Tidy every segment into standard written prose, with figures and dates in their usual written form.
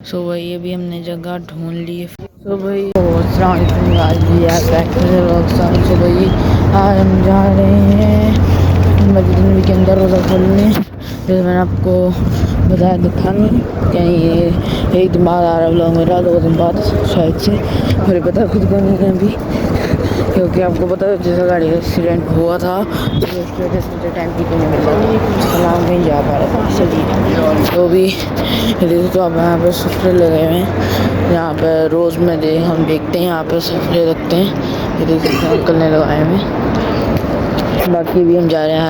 سو بھائی ابھی ہم نے جگہ ڈھونڈ لی ہے. سو بھائی السلام علیکم آج بھی آپ بیک ٹو دا ولاگ. سو بھائی آج ہم جا رہے ہیں مسجد نبی کے اندر روزہ کھولنے. جیسے میں نے آپ کو بتایا تھا کہ یہ ایک دن بعد آ رہا بلاگ میرا 2 دن بعد شاید سے. مجھے پتا خود کو نہیں ہے ابھی کیونکہ آپ کو پتا ہے جیسا گاڑی کا ایکسیڈنٹ ہوا تھا اس کی وجہ سے مجھے ٹائم کی نہیں مل رہا تھا. سلام کہیں جا پا رہا تھا سجی تو بھی تو اب یہاں پہ سفرے لگے ہوئے ہیں. یہاں پہ روز میں ہم دیکھتے ہیں یہاں پہ سفرے رکھتے ہیں. یہ دیکھ سکتے ہیں انکل نے لگائے ہوئے. باقی بھی ہم جا رہے ہیں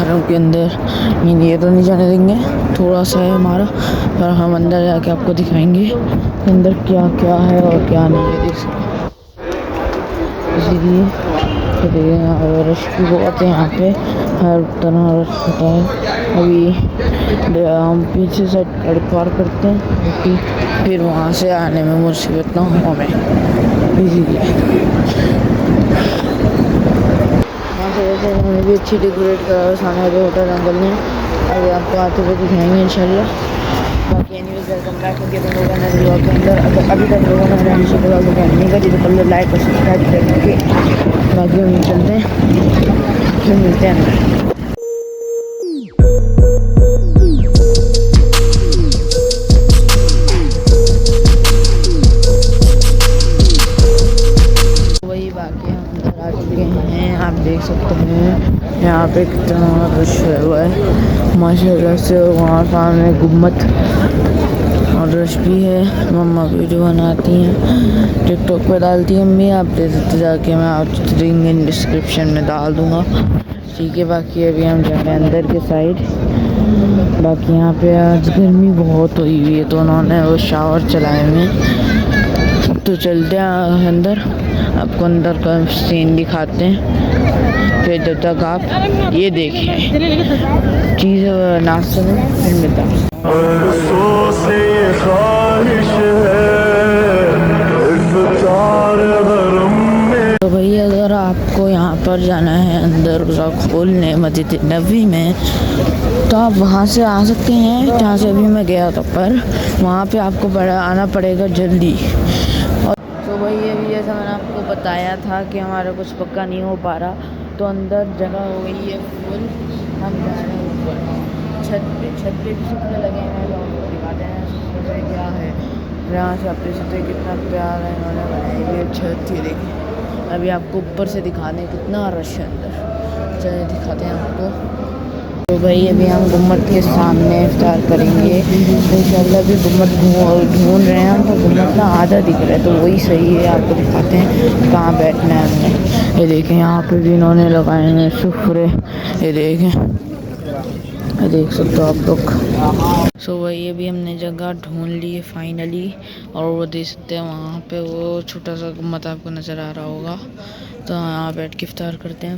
حرم کے اندر. یہ تو نہیں جانے دیں گے, تھوڑا سا ہے ہمارا, پر ہم اندر جا کے آپ کو دکھائیں گے اندر کیا کیا ہے اور کیا نہیں ہے. دیکھ سکتے اسی لیے رش بھی بہت ہے یہاں پہ, ہر طرح رش ہوتا ہے. ابھی ہم پیچھے سے سڑک پار کرتے ہیں کیونکہ پھر وہاں سے آنے میں مصیبت نہ ہو ہمیں. اسی لیے وہاں سے ویسے انہوں نے بھی اچھی ڈیکوریٹ کرا سامنے والے ہوٹل انکل نے. ابھی آپ کو آتے ہوئے دکھائیں گے انشاءاللہ. باقی اینیویز ویلکم بیک اگین لوگوں نے بلاگ کے اندر. اگر ابھی تک لوگوں نے میرے بلاگ کو جوائن نہیں کری تو کر لو لائک اور سبسکرائب کر کے. باقی ہم چلتے ہیں, پھر ملتے ہیں اندر. وہی باقی ہم اندر آ چکے ہیں. آپ دیکھ سکتے ہیں یہاں پہ کتنا رش ہوا ہے ماشاء اللہ سے. وہاں سامنے گنبد اور رش بھی ہے. مما ویڈیو بناتی ہیں, ٹک ٹاک پہ ڈالتی ہیں امی. آپ دیکھ سکتے جا کے, میں آپ لنک ڈسکرپشن میں ڈال دوں گا, ٹھیک ہے. باقی ابھی ہم جا رہے ہیں اندر کے سائڈ. باقی یہاں پہ آج گرمی بہت ہوئی ہوئی ہے تو انہوں نے وہ شاور چلائے ہوئے ہیں. تو چلتے ہیں اندر, آپ کو اندر کا سین دکھاتے ہیں. پھر جب تک آپ یہ دیکھیں چیز ناشتہ میں پھر ملتا ہے. تو بھائی اگر آپ کو یہاں پر جانا ہے اندر روزہ کھولنے مسجد نبوی میں تو آپ وہاں سے آ سکتے ہیں جہاں سے ابھی میں گیا تھا, پر وہاں پہ آپ کو آنا پڑے گا جلدی. اور تو وہی ابھی جیسا میں نے آپ کو بتایا تھا کہ ہمارا کچھ پکا نہیں ہو پا رہا, تو اندر جگہ ہو گئی ہے فل. ہم جا رہے ہیں اوپر چھت پہ بھی سفرے لگے ہیں. تو ہم کو دکھاتے ہیں سفرے میں کیا ہے. یہاں سے آپ دیکھ سکتے ہیں کتنا پیارا انہوں نے بنائی ہوئی چھت. یہ دیکھیں ابھی آپ کو اوپر سے دکھانے کتنا رش ہے اندر. چلیں دکھاتے ہیں آپ کو. تو بھائی ابھی ہم گنبد کے سامنے افطار کریں گے انشاءاللہ. ابھی گنبد ڈھونڈ رہے ہیں ہم, تو گنبد نا آدھا دکھ رہا ہے تو وہی صحیح ہے. آپ کو دکھاتے ہیں کہاں بیٹھنا ہے ہم نے. یہ دیکھیں یہاں پہ بھی انہوں نے لگائے ہیں سفرے. یہ دیکھ سکتے ہو آپ لوگ. سو وہی ابھی ہم نے جگہ ڈھونڈ لی ہے فائنلی. اور وہ دیکھ سکتے ہیں وہاں پہ وہ چھوٹا سا گنبد آپ کو نظر آ رہا ہوگا. تو یہاں بیٹھ کے افطار کرتے ہیں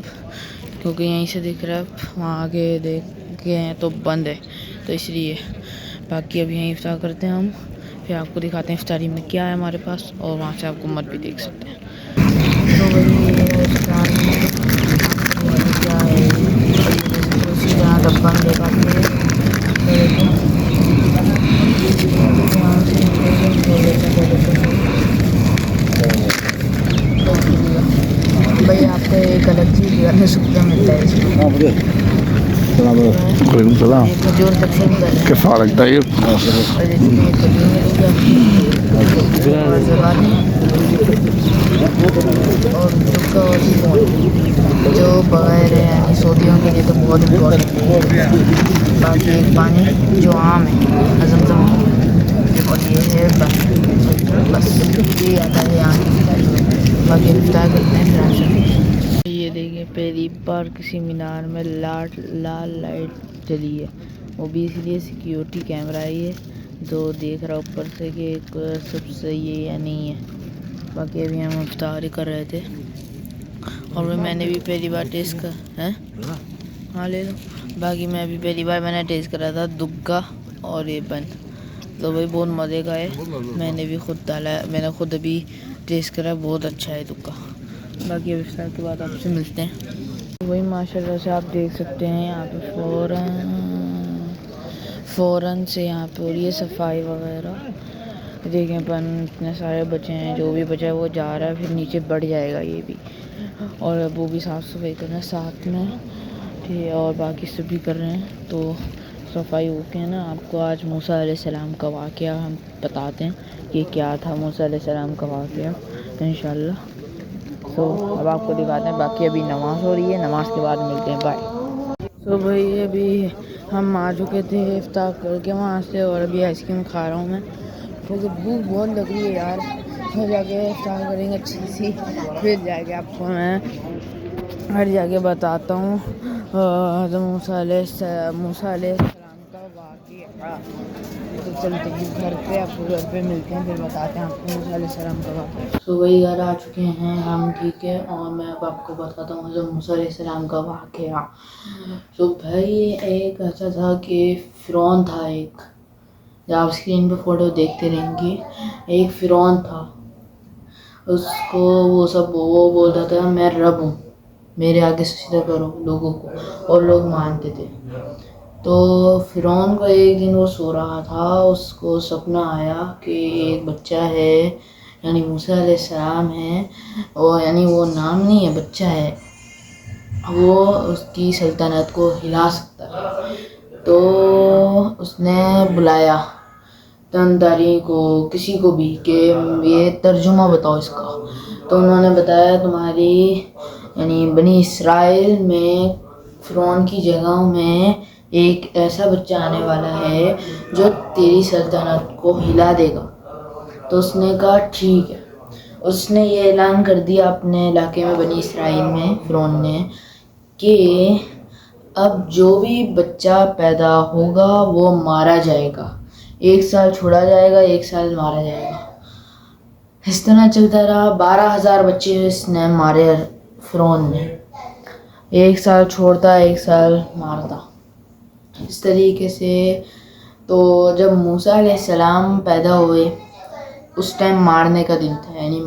کیونکہ یہیں سے دکھ رہا ہے. وہاں آگے دیکھ کے ہیں تو بند ہے تو اس لیے. باقی ابھی یہیں افطار کرتے ہیں ہم, پھر آپ کو دکھاتے ہیں افطاری میں کیا ہے ہمارے پاس. اور وہاں سے آپ گنبد بھی دیکھ سکتے ہیں. تو وہی افطار میں کیا ہے جہاں تک بند ہے کافی بھائی آپ کو ایک الگ چیز جو سکھ ملتا ہے اس میں. وعلیکم السلام. کھجور تقسیم کر رہے كيف حالك طيب؟ ہیں جیسے کہ یہ کھجور ملے گی آپ کو اور زبانی اور چکا اور سپون جو بغیر یعنی سعودیوں کے لیے تو بہت امپورٹنٹ ہے. باقی ایک پانی جو عام ہے زمزم, اور یہ ہے بس یہ آتا ہے یہاں کی. باقی افطار کرتے ہیں پھر سے. یہ دیکھیں پہلی بار کسی مینار میں لال لائٹ جلی ہے, وہ بھی اس لیے سیکیورٹی کیمرہ ہے یہ جو دیکھ رہا اوپر سے کہ سب صحیح ہے یا نہیں ہے. باقی ابھی ہم افطار ہی کر رہے تھے اور میں نے بھی پہلی بار ٹیسٹ کر ہاں لے لو. باقی میں ابھی پہلی بار میں نے ٹیسٹ کرا تھا دگا اور یہ بن, تو بھائی بہت مزے کا ہے. میں نے بھی خود ڈالا, میں نے خود ابھی ٹیسٹ کرا, بہت اچھا ہے دگا. باقی اب افطار کے بعد آپ سے ملتے ہیں. وہی ماشاء اللہ سے آپ دیکھ سکتے ہیں یہاں پہ فوراً سے یہاں پہ ہو رہی ہے صفائی وغیرہ. دیکھیں پن اتنے سارے بچے ہیں، جو بھی بچہ ہے وہ جا رہا ہے، پھر نیچے بڑھ جائے گا یہ بھی، اور وہ بھی صاف صفائی کرنا ساتھ میں، ٹھیک ہے، اور باقی سب بھی کر رہے ہیں۔ تو صفائی ہو کے نا آپ کو آج موسیٰ علیہ السلام کا واقعہ ہم بتاتے ہیں کہ کیا تھا موسیٰ علیہ السلام کا واقعہ انشاءاللہ۔ اب آپ کو دکھاتے ہیں، باقی ابھی نماز ہو رہی ہے، نماز کے بعد ملتے ہیں، بائے۔ بھائی ابھی ہم آ چکے تھے افطار کر کے وہاں سے، اور ابھی آئس کریم کھا رہا ہوں میں، کیونکہ بھوک بہت لگ رہی ہے یار۔ پھر جا کے افطار کریں گے اچھی سی، پھر جا کے آپ کو میں ہر جگہ بتاتا ہوں موسیٰ علیہ السلام کا واقعہ۔ تو چلتے ہیں گھر پہ، آپ کو گھر پہ ملتے ہیں، پھر بتاتے ہیں آپ کو موسیٰ علیہ السلام کا واقعہ۔ وہی گھر آ چکے ہیں ہم، ٹھیک ہے، اور میں اب آپ کو بتاتا ہوں حضرت موسیٰ علیہ السلام کا واقعہ۔ بھائی ایک ایسا تھا کہ فرعون تھا ایک، آپ اسکرین پہ فوٹو دیکھتے رہیں گے، ایک فرعون تھا، اس کو وہ بولتا تھا میں رب ہوں، میرے آگے سجدہ کرو لوگوں کو، اور لوگ مانتے تھے۔ تو فرعون کو ایک دن وہ سو رہا تھا، اس کو سپنا آیا کہ ایک بچہ ہے، یعنی موسیٰ علیہ السلام ہے، یعنی وہ نام نہیں ہے، بچہ ہے، وہ اس کی سلطنت کو ہلا سکتا ہے۔ تو اس نے بلایا تنداری کو، کسی کو بھی، کہ یہ ترجمہ بتاؤ اس کا۔ تو انہوں نے بتایا تمہاری یعنی بنی اسرائیل میں فرعون کی جگہوں میں ایک ایسا بچہ آنے والا ہے جو تیری سلطنت کو ہلا دے گا۔ تو اس نے کہا ٹھیک ہے۔ اس نے یہ اعلان کر دیا اپنے علاقے میں، بنی اسرائیل میں، فرعون نے، کہ اب جو بھی بچہ پیدا ہوگا وہ مارا جائے گا، 1 سال چھوڑا جائے گا، 1 سال مارا جائے گا۔ اس طرح چلتا رہا، 12,000 بچے اس نے مارے فرعون نے، 1 سال چھوڑتا، 1 سال مارتا، اس طریقے سے۔ تو جب موسیٰ علیہ السلام پیدا ہوئے، اس ٹائم مارنے کا دن تھا، یعنی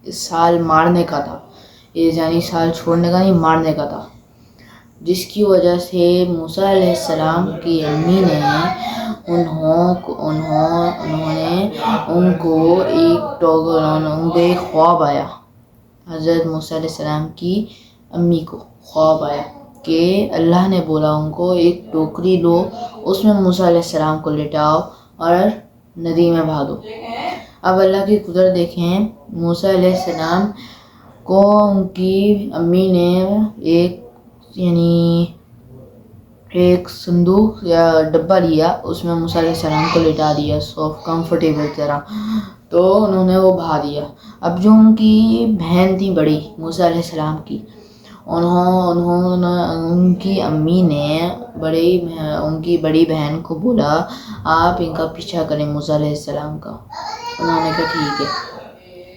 اس سال مارنے کا تھا، یعنی سال چھوڑنے کا نہیں، مارنے کا تھا، جس کی وجہ سے موسیٰ علیہ السلام کی امی نے ان کو ایک خواب آیا، حضرت موسیٰ علیہ السلام کی امی کو خواب آیا کہ اللہ نے بولا ان کو ایک ٹوکری لو، اس میں موسیٰ علیہ السلام کو لٹاؤ اور ندی میں بہا دو۔ اب اللہ کی قدرت دیکھیں، موسیٰ علیہ السلام کو ان کی امی نے ایک صندوق یا ڈبہ لیا، اس میں موسیٰ علیہ السلام کو لٹا دیا، سافٹ کمفرٹیبل طرح، تو انہوں نے وہ بہا دیا۔ اب جو ان کی بہن تھی بڑی موسیٰ علیہ السلام کی، ان کی امی نے ان کی بڑی بہن کو بولا آپ ان کا پیچھا کریں موسیٰ علیہ السلام کا۔ انہوں نے کہا ٹھیک ہے۔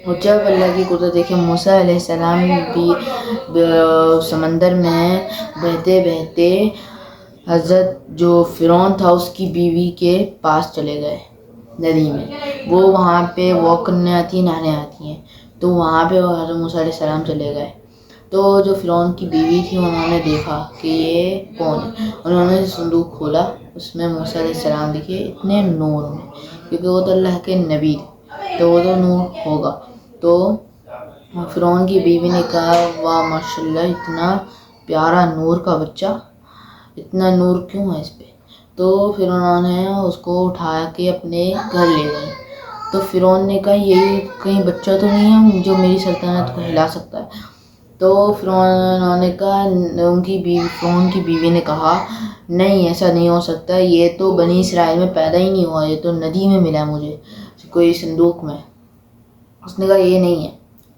اور جب اللہ کی قدرت دیکھیں، موسیٰ علیہ السلام بھی سمندر میں بہتے بہتے حضرت جو فرعون تھا اس کی بیوی کے پاس چلے گئے ندی میں، وہ وہاں پہ واک کرنے آتی ہیں، نہانے آتی ہیں، تو وہاں پہ حضرت موسیٰ علیہ السلام چلے گئے۔ تو جو فرعون کی بیوی تھی انہوں نے دیکھا کہ یہ کون ہے، انہوں نے صندوق کھولا، اس میں موسیٰ علیہ السلام دیکھے اتنے نور میں، کیونکہ وہ تو اللہ کے نبی تھے تو وہ تو نور ہوگا۔ تو فرعون کی بیوی نے کہا واہ ماشاءاللہ، اتنا پیارا نور کا بچہ، اتنا نور کیوں ہے اس پہ؟ تو پھر انہوں نے اس کو اٹھا کے اپنے گھر لے گئے۔ تو فرعون نے کہا یہ کہیں بچہ تو نہیں ہے جو میری سلطنت کو ہلا سکتا ہے؟ تو فرعون کی بیوی نے کہا نہیں، ایسا نہیں ہو سکتا، یہ تو بنی اسرائیل میں پیدا ہی نہیں ہوا، یہ تو ندی میں ملا مجھے کوئی صندوق میں۔ اس نے کہا یہ نہیں ہے۔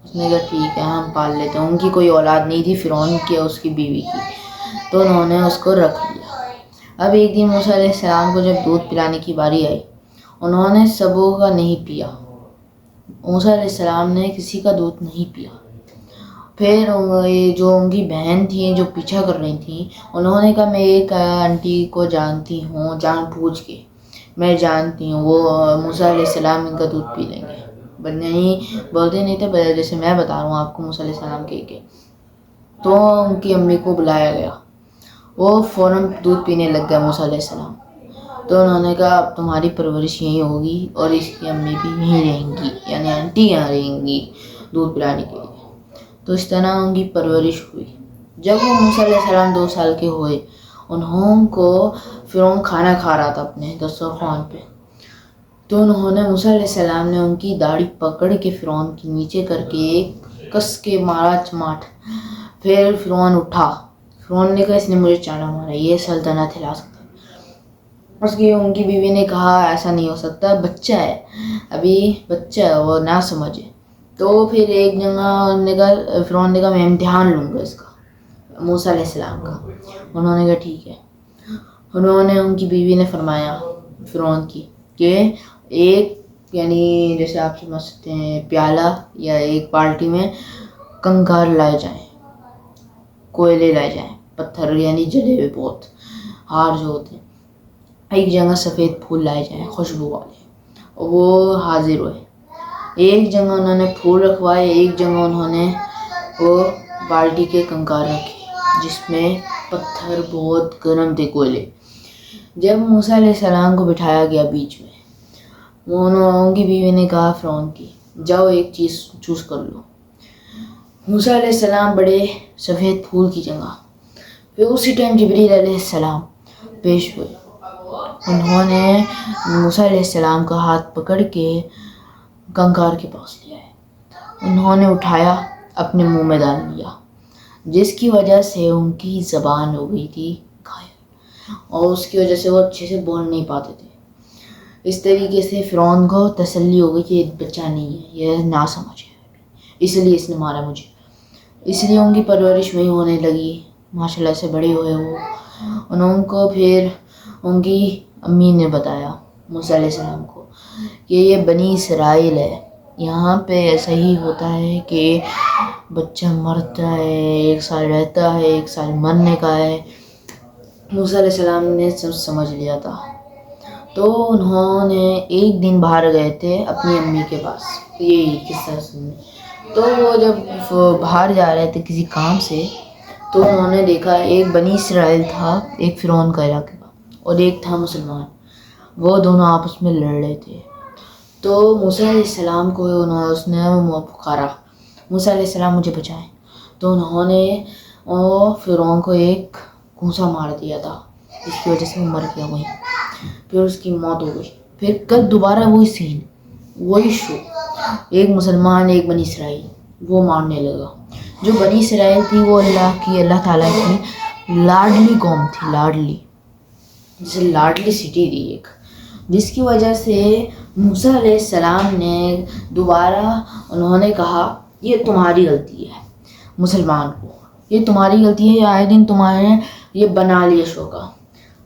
اس نے کہا ٹھیک ہے ہم پال لیتے ہیں۔ ان کی کوئی اولاد نہیں تھی فرعون کی اور اس کی بیوی کی، تو انہوں نے اس کو رکھ لیا۔ اب ایک دن موسیٰ علیہ السلام کو جب دودھ پلانے کی باری آئی، انہوں نے سبوں کا نہیں پیا، موسیٰ علیہ السلام نے کسی کا دودھ نہیں پیا۔ پھر جو ان کی بہن تھیں جو پیچھا کر رہی تھیں، انہوں نے کہا میں ایک آنٹی کو جانتی ہوں، جان بوجھ کے میں جانتی ہوں، وہ موسیٰ علیہ السلام ان کا دودھ پی لیں گے، نہیں بولتے نہیں تھے، جیسے میں بتا رہا ہوں آپ کو موسیٰ علیہ السلام کے۔ تو ان کی امی کو بلایا گیا، وہ فوراً دودھ پینے لگ گیا موسیٰ علیہ السلام۔ تو انہوں نے کہا اب تمہاری پرورش یہیں ہوگی اور اس کی امی بھی یہیں رہیں گی، یعنی آنٹی یہاں رہیں گی دودھ پلانے کے لیے۔ تو اس طرح ان کی پرورش ہوئی۔ جب وہ موسیٰ علیہ السلام 2 سال کے ہوئے، انہوں کو فرعون کھانا کھا رہا تھا اپنے دسترخوان پہ، تو انہوں نے موسیٰ علیہ السلام نے ان کی داڑھی پکڑ کے فرعون کی نیچے کر کے ایک کس کے مارا چماٹ۔ پھر فرعون اٹھا، فرعون نے کہا اس نے مجھے چاٹا مارا، یہ سلطنت ہلا سکتا ہے۔ ان کی بیوی نے کہا ایسا نہیں ہو سکتا، بچہ ہے، ابھی بچہ ہے، وہ نہ سمجھے۔ تو پھر ایک جگہ فرعون نے کہا میں امتحان لوں گا اس کا، موسیٰ علیہ السلام کا۔ انہوں نے کہا ٹھیک ہے۔ انہوں نے ان کی بیوی نے فرمایا فرعون کی کہ ایک، یعنی جیسے آپ سمجھ سکتے ہیں پیالہ یا ایک بالٹی میں کنکار لائے جائیں، کوئلے لائے جائیں، پتھر یعنی جلے ہوئے بہت ہار جو ہوتے ہیں، ایک جگہ سفید پھول لائے جائیں خوشبو والے، وہ حاضر ہوئے۔ ایک جگہ انہوں نے پھول رکھوائے، ایک جگہ انہوں نے وہ بالٹی کے کنکار رکھے جس میں پتھر بہت گرم تھے، کوئلے۔ جب موسیٰ علیہ السلام کو بٹھایا گیا بیچ میں، ان کی بیوی نے کہا فرعون کی جاؤ ایک چیز چوز کر لو۔ موسیٰ علیہ السلام بڑے سفید پھول کی جگہ، پھر اسی ٹائم جبریل علیہ السلام پیش ہوئے۔ انہوں نے موسیٰ علیہ السلام کا ہاتھ پکڑ کے کنکار کے پاس لیا ہے، انہوں نے اٹھایا اپنے منہ میں ڈال لیا، جس کی وجہ سے ان کی زبان ہو گئی تھی گھائل، اور اس کی وجہ سے وہ اچھے سے بول نہیں پاتے تھے۔ اس طریقے سے فرعون کو تسلی ہو گئی کہ یہ بچہ نہیں ہے، یہ نہ سمجھ ہے، اس لیے اس نے مارا مجھے۔ اس لیے ان کی پرورش وہی ہونے لگی، ماشاء اللہ سے بڑے ہوئے وہ۔ انہوں کو پھر ان کی امی نے بتایا موسیٰ علیہ السلام کو کہ یہ بنی اسرائیل ہے، یہاں پہ ایسا ہی ہوتا ہے کہ بچہ مرتا ہے، 1 سال رہتا ہے، 1 سال مرنے کا ہے۔ موسیٰ علیہ السلام نے سب سمجھ لیا تھا، تو انہوں نے ایک دن باہر گئے تھے اپنی امی کے پاس، یہی قصہ سننے۔ تو وہ جب باہر جا رہے تھے کسی کام سے، تو انہوں نے دیکھا ایک بنی اسرائیل تھا، ایک فرعون کا علاقے کا، اور ایک تھا مسلمان، وہ دونوں آپس میں لڑ رہے تھے۔ تو موسیٰ علیہ السلام کو اس نے پکارا موسیٰ علیہ السلام مجھے بچائیں، تو انہوں نے فرعون کو ایک گھونسا مار دیا تھا، جس کی وجہ سے وہ مر گیا وہیں، پھر اس کی موت ہو گئی۔ پھر کل دوبارہ وہی سین، وہی شو، ایک مسلمان ایک بنی اسرائیل، وہ مارنے لگا۔ جو بنی اسرائیل تھی وہ اللہ تعالیٰ کی لاڈلی قوم تھی، لاڈلی، جسے لاڈلی سٹی تھی ایک، جس کی وجہ سے موسیٰ علیہ السلام نے دوبارہ انہوں نے کہا یہ تمہاری غلطی ہے، مسلمان کو یہ تمہاری غلطی ہے، یہ آئے دن تمہارے یہ بنا لیا شوکا،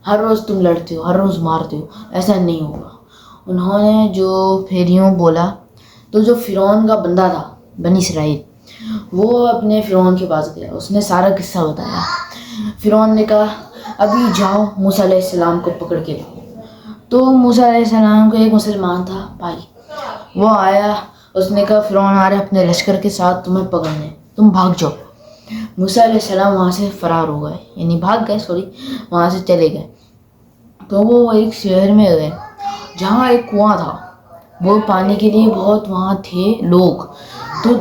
ہر روز تم لڑتے ہو، ہر روز مارتے ہو، ایسا نہیں ہوگا۔ انہوں نے جو پھر یوں بولا، تو جو فرعون کا بندہ تھا بنی اسرائیل، وہ اپنے فرعون کے پاس گیا، اس نے سارا قصہ بتایا۔ فرعون نے کہا ابھی جاؤ موسیٰ علیہ السلام کو پکڑ کے لاؤ۔ تو موسیٰ علیہ السلام کا ایک مسلمان تھا بھائی، وہ آیا، اس نے کہا فرعون آ رہا ہے اپنے لشکر کے ساتھ تمہیں پکڑنے، تم بھاگ جاؤ۔ موسیٰ علیہ السلام وہاں سے فرار ہو گئے، یعنی بھاگ گئے، وہاں سے چلے گئے۔ تو وہ ایک شہر میں گئے جہاں ایک کنواں تھا، وہ پانی کے لیے بہت وہاں تھے لوگ، تو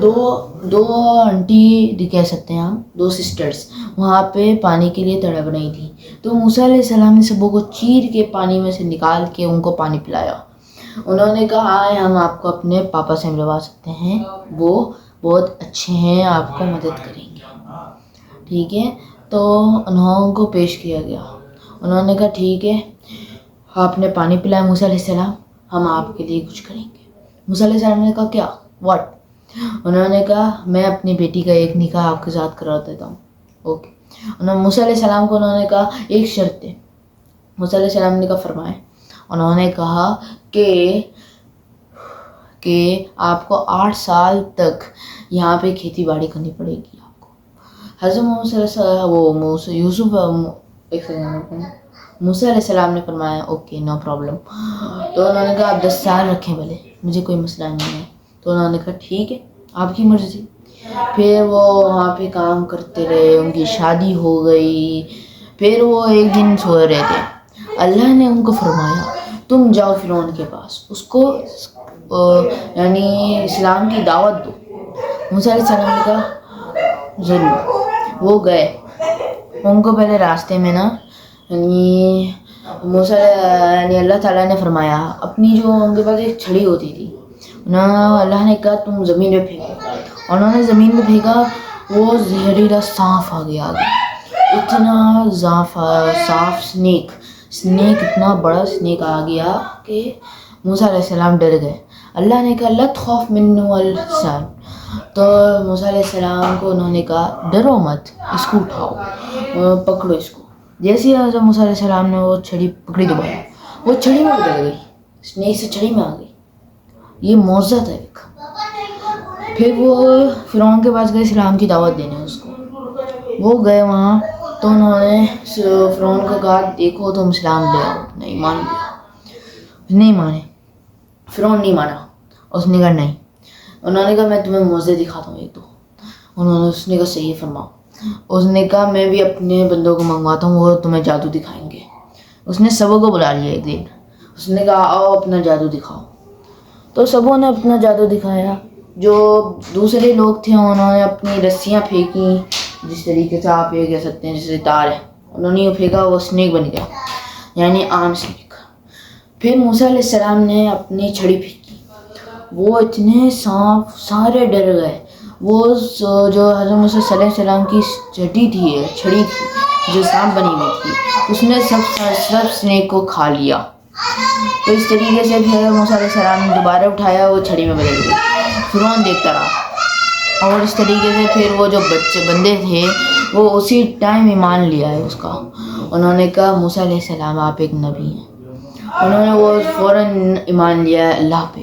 دو آنٹی کہہ سکتے ہیں ہم، 2 سسٹرز وہاں پہ پانی کے لیے تڑپ رہی تھیں۔ تو موسیٰ علیہ السلام نے سبوں کو چیر کے پانی میں سے نکال کے ان کو پانی پلایا۔ انہوں نے کہا آئے ہم آپ کو اپنے پاپا سے ملوا سکتے ہیں، وہ بہت اچھے ہیں، آپ کو مدد کریں گے، ٹھیک ہے۔ تو انہوں کو پیش کیا گیا، انہوں نے کہا ٹھیک ہے، آپ نے پانی پلایا موسیٰ علیہ السلام، ہم آپ کے لیے کچھ کریں گے۔ موسیٰ علیہ السلام نے کہا کیا، واٹ؟ انہوں نے کہا میں اپنی بیٹی کا ایک نکاح آپ کے ساتھ کروا دیتا ہوں، اوکے۔ موسیٰ علیہ السلام کو انہوں نے کہا ایک شرط ہے۔ موسیٰ علیہ السلام نے کہا فرمائیں۔ انہوں نے کہا کہ آپ کو 8 سال تک یہاں پہ کھیتی باڑی کرنی پڑے گی آپ کو۔ حضرت موسیٰ علیہ السلام نے فرمایا اوکے نو پرابلم۔ تو انہوں نے کہا آپ 10 سال رکھیں بھلے، مجھے کوئی مسئلہ نہیں ہے۔ تو انہوں نے کہا ٹھیک ہے آپ کی مرضی۔ پھر وہ وہاں پہ کام کرتے رہے، ان کی شادی ہو گئی۔ پھر وہ ایک دن سو رہے تھے، اللہ نے ان کو فرمایا تم جاؤ فرعون کے پاس، اس کو یعنی اسلام کی دعوت دو۔ موسیٰ علیہ السلام نے کہا ضرور۔ وہ گئے، ان کو پہلے راستے میں نا یعنی یعنی اللہ تعالیٰ نے فرمایا اپنی جو ان کے پاس ایک چھڑی ہوتی تھی، اللہ نے کہا تم زمین میں پھینکو، انہوں نے زمین میں پھینکا، وہ زہریلا سانپ آ گیا اتنا صاف سنیک اتنا بڑا سنیک آ گیا کہ موسیٰ علیہ السلام ڈر گئے۔ اللہ نے کہا لا تخاف منه والسان، تو موسیٰ علیہ السلام کو انہوں نے کہا ڈرو مت، اس کو اٹھاؤ، پکڑو اس کو۔ جیسے حضرت موسیٰ علیہ السلام نے وہ چھڑی پکڑی دوبارہ، وہ چھڑی میں بدل گئی، سنیک سے چھڑی میں آ گئی۔ یہ معجزہ تھا ایک۔ پھر وہ فرعون کے پاس گئے اسلام کی دعوت دینے اس کو، وہ گئے وہاں تو انہوں نے فرعون کو کہا دیکھو تم اسلام لے آؤ، نہیں مان لیا، نہیں مانے، فرعون نہیں مانا، اس نے کہا نہیں، انہوں نے کہا میں تمہیں معجزے دکھاتا ہوں ایک دو، اس نے کہا صحیح فرماؤ۔ اس نے کہا میں بھی اپنے بندوں کو منگواتا ہوں، وہ تمہیں جادو دکھائیں گے۔ اس نے سبوں کو بلا لیا ایک دن، اس نے کہا آؤ اپنا جادو دکھاؤ، تو سبوں نے اپنا جادو دکھایا۔ جو دوسرے لوگ تھے انہوں نے اپنی رسیاں پھینکی، جس طریقے سے آپ یہ کہہ سکتے ہیں جیسے تار ہے، انہوں نے یہ پھینکا، وہ سنیک بن گیا، یعنی عام سنیک۔ پھر موسیٰ علیہ السلام نے اپنی چھڑی پھینکی، وہ اتنے سانپ سارے ڈر گئے۔ وہ جو حضرت موسیٰ علیہ السلام کی چھڑی تھی جو سانپ بنی ہوئی تھی، اس نے سب سنیک کو کھا لیا۔ تو اس طریقے سے پھر موسیٰ علیہ السلام نے دوبارہ اٹھایا، وہ چھڑی میں بدل گئی، فرعون دیکھتا رہا۔ اور اس طریقے سے پھر وہ جو بندے تھے وہ اسی ٹائم ایمان لیا ہے اس کا، انہوں نے کہا موسیٰ علیہ السلام آپ ایک نبی ہیں، انہوں نے وہ فوراً ایمان لیا ہے اللہ پہ۔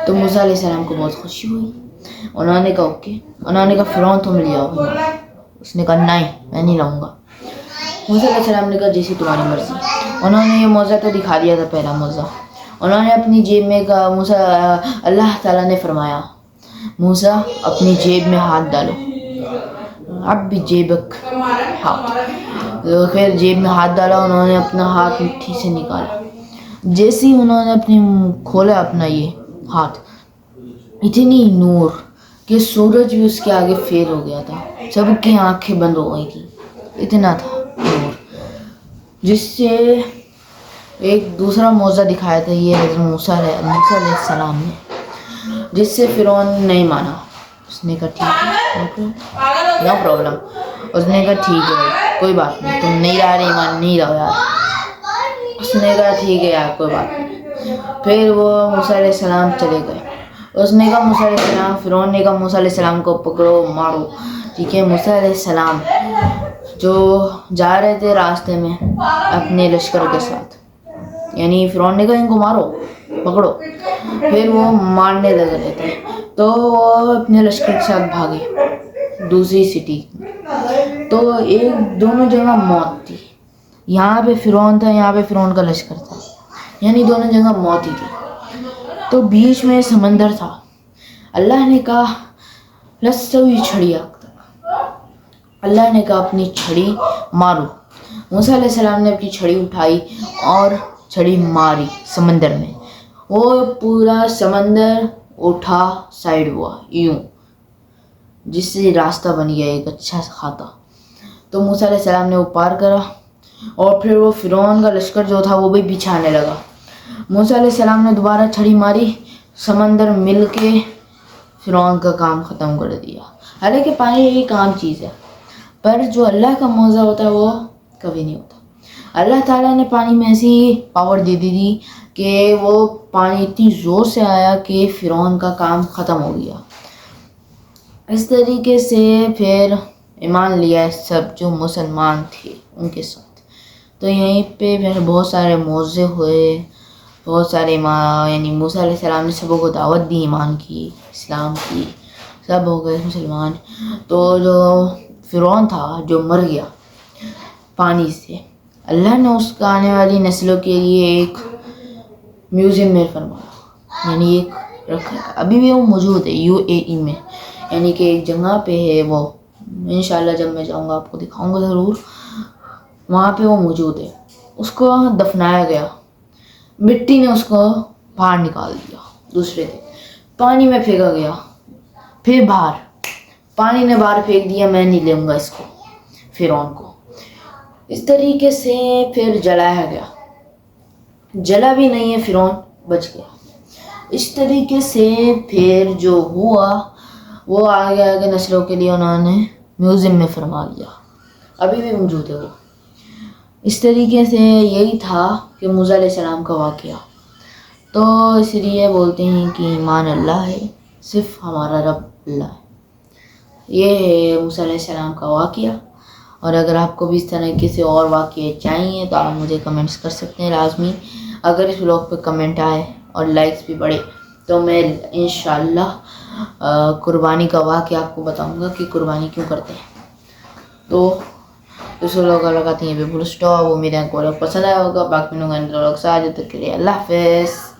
تو موسیٰ علیہ السلام کو بہت خوشی ہوئی، انہوں نے کہا اوکے، انہوں نے کہا فرعون تم لے آؤ، اس نے کہا نہیں میں نہیں لاؤں گا۔ موسیٰ علیہ السلام نے کہا جیسی تمہاری مرضی۔ انہوں نے یہ معجزہ تو دکھا دیا تھا، پہلا معجزہ۔ انہوں نے اپنی جیب میں کہا اللہ تعالیٰ نے فرمایا موسیٰ اپنی جیب میں ہاتھ ڈالو، اب بھی جیبک ہاتھ، پھر جیب میں ہاتھ ڈالا، انہوں نے اپنا ہاتھ مٹھی سے نکالا، جیسے ہی انہوں نے اپنی کھولا اپنا یہ ہاتھ، اتنی نور کہ سورج بھی اس کے آگے فیل ہو گیا تھا، سب کی آنکھیں بند ہو گئی تھیں، اتنا تھا نور۔ جس سے ایک دوسرا معجزہ دکھایا تھا یہ حضرت موسیٰ علیہ السلام نے، جس سے فرعون نہیں مانا، اس نے کہا ٹھیک ہے نو پرابلم، اس نے کہا ٹھیک ہے بھائی کوئی بات نہیں، تم نہیں لا رہے ایمان نہیں لاؤ یار، اس نے کہا ٹھیک ہے یار کوئی بات نہیں۔ پھر وہ موسیٰ علیہ السلام چلے گئے، اس نے کہا موسیٰ علیہ السلام، فرعون نے کہا موسیٰ علیہ السلام کو پکڑو مارو، ٹھیک ہے۔ موسیٰ علیہ السلام جو جا رہے تھے راستے میں اپنے لشکر کے ساتھ، یعنی فرعون نے کہا ان کو مارو پکڑو، پھر وہ مارنے لگ رہے تھے تو وہ اپنے لشکر کے ساتھ بھاگے دوسری سٹی، تو ایک دونوں جگہ موت تھی، یہاں پہ فرعون تھا، یہاں پہ فرعون کا لشکر تھا، یعنی دونوں جگہ موت ہی تھی۔ تو بیچ میں سمندر تھا، اللہ نے کہا لسوی چھڑی آگ تک، اللہ نے کہا اپنی چھڑی مارو۔ موسیٰ علیہ السلام نے اپنی چھڑی اٹھائی اور چھڑی ماری سمندر میں، وہ پورا سمندر اٹھا سائڈ ہوا یوں، جس سے راستہ بن گیا ایک اچھا سا خاطہ۔ تو موسیٰ علیہ السلام نے وہ پار کرا، اور پھر وہ فرعون کا لشکر جو تھا وہ بھی پیچھے آنے لگا۔ موسیٰ علیہ السلام نے دوبارہ چھڑی ماری، سمندر مل کے فرعون کا کام ختم کر دیا۔ حالانکہ پانی ایک عام چیز ہے، پر جو اللہ کا معجزہ ہوتا ہے وہ کبھی نہیں ہوتا۔ اللہ تعالیٰ نے پانی میں ایسی پاور دے دی تھی کہ وہ پانی اتنی زور سے آیا کہ فرعون کا کام ختم ہو گیا۔ اس طریقے سے پھر ایمان لیا سب جو مسلمان تھے ان کے ساتھ۔ تو یہیں پہ پھر بہت سارے معجزے ہوئے، بہت سارے یعنی موسیٰ علیہ السلام نے سبوں کو دعوت دی ایمان کی، اسلام کی، سب ہو گئے مسلمان۔ تو جو فرعون تھا جو مر گیا پانی سے، اللہ نے اس کا آنے والی نسلوں کے لیے ایک میوزیم میں فرمایا، یعنی ایک رکھا، ابھی بھی وہ موجود ہے UAE میں، یعنی کہ ایک جگہ پہ ہے وہ، انشاءاللہ جب میں جاؤں گا آپ کو دکھاؤں گا ضرور، وہاں پہ وہ موجود ہے۔ اس کو دفنایا گیا، مٹی نے اس کو باہر نکال دیا، دوسرے دن پانی میں پھینکا گیا، پھر باہر پانی نے باہر پھینک دیا، میں نہیں لوں گا اس کو، فرعون کو۔ اس طریقے سے پھر جلایا گیا، جلا بھی نہیں ہے، فرعون بچ گیا۔ اس طریقے سے پھر جو ہوا وہ آگے آگے نسلوں کے لیے انہوں نے میوزیم میں فرما لیا، ابھی بھی موجود ہے وہ۔ اس طریقے سے یہی تھا کہ موسیٰ علیہ السلام کا واقعہ۔ تو اس لیے بولتے ہیں کہ ایمان اللہ ہے، صرف ہمارا رب اللہ ہے۔ یہ ہے موسیٰ علیہ السلام کا واقعہ۔ اور اگر آپ کو بھی اس طرح کے اور واقعے چاہیے تو آپ مجھے کمنٹس کر سکتے ہیں لازمی۔ اگر اس ولاگ پہ کمنٹ آئے اور لائکس بھی بڑھے تو میں انشاءاللہ قربانی کا واقعہ آپ کو بتاؤں گا کہ قربانی کیوں کرتے ہیں۔ تو اس ولاگ کا لگاتے ہیں یہ بھی فل اسٹاپ۔ وہ میرے کو پسند آیا ہوگا، باقی لوگ سے آج تک کے لیے اللہ حافظ۔